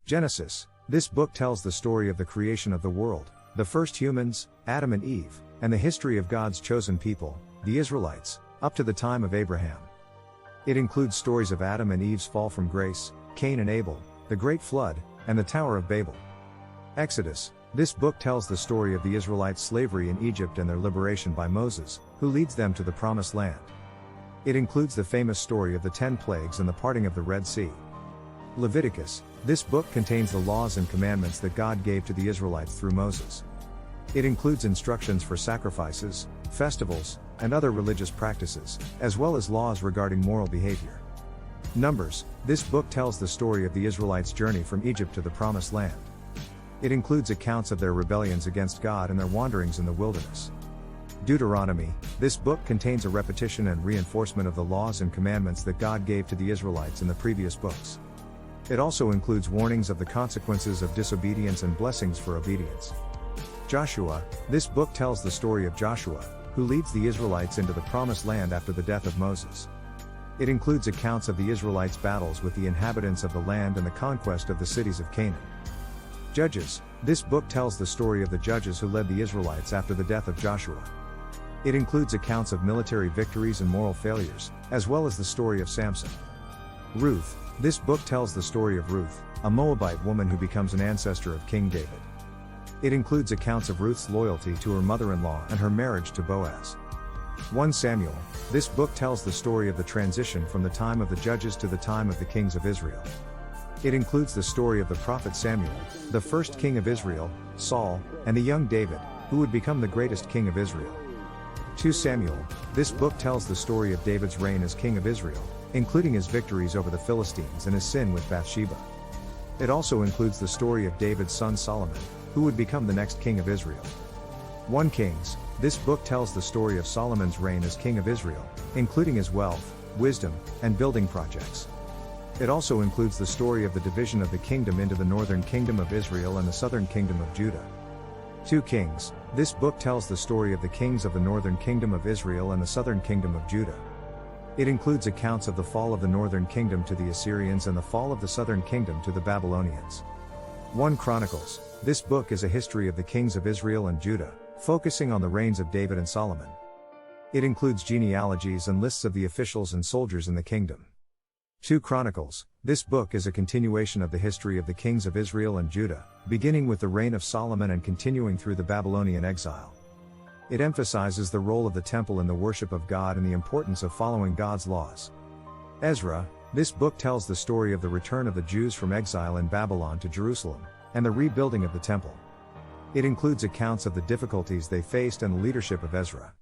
Genesis. This book tells the story of the creation of the world, the first humans, Adam and Eve, and the history of God's chosen people, the Israelites, up to the time of Abraham. It includes stories of Adam and Eve's fall from grace, Cain and Abel, the Great Flood, and the Tower of Babel. Exodus. This book tells the story of the Israelites' slavery in Egypt and their liberation by Moses, who leads them to the Promised Land. It includes the famous story of the 10 plagues and the parting of the Red Sea. Leviticus. This book contains the laws and commandments that God gave to the Israelites through Moses. It includes instructions for sacrifices, festivals, and other religious practices, as well as laws regarding moral behavior. Numbers. This book tells the story of the Israelites' journey from Egypt to the Promised Land. It includes accounts of their rebellions against God and their wanderings in the wilderness. Deuteronomy. This book contains a repetition and reinforcement of the laws and commandments that God gave to the Israelites in the previous books. It also includes warnings of the consequences of disobedience and blessings for obedience. Joshua. This book tells the story of Joshua, who leads the Israelites into the Promised Land after the death of Moses. It includes accounts of the Israelites' battles with the inhabitants of the land and the conquest of the cities of Canaan. Judges. This book tells the story of the judges who led the Israelites after the death of Joshua. It includes accounts of military victories and moral failures, as well as the story of Samson. Ruth. This book tells the story of Ruth, a Moabite woman who becomes an ancestor of King David. It includes accounts of Ruth's loyalty to her mother-in-law and her marriage to Boaz. 1 Samuel. This book tells the story of the transition from the time of the judges to the time of the kings of Israel. It includes the story of the prophet Samuel, the first king of Israel, Saul, and the young David, who would become the greatest king of Israel. 2 Samuel. This book tells the story of David's reign as king of Israel, including his victories over the Philistines and his sin with Bathsheba. It also includes the story of David's son Solomon, who would become the next king of Israel. 1 Kings. This book tells the story of Solomon's reign as king of Israel, including his wealth, wisdom, and building projects. It also includes the story of the division of the kingdom into the northern kingdom of Israel and the southern kingdom of Judah. 2 Kings. This book tells the story of the kings of the northern kingdom of Israel and the southern kingdom of Judah. It includes accounts of the fall of the northern kingdom to the Assyrians and the fall of the southern kingdom to the Babylonians. 1 Chronicles. This book is a history of the kings of Israel and Judah, focusing on the reigns of David and Solomon. It includes genealogies and lists of the officials and soldiers in the kingdom. 2 Chronicles. This book is a continuation of the history of the kings of Israel and Judah, beginning with the reign of Solomon and continuing through the Babylonian exile. It emphasizes the role of the temple in the worship of God and the importance of following God's laws. Ezra. This book tells the story of the return of the Jews from exile in Babylon to Jerusalem, and the rebuilding of the temple. It includes accounts of the difficulties they faced and the leadership of Ezra.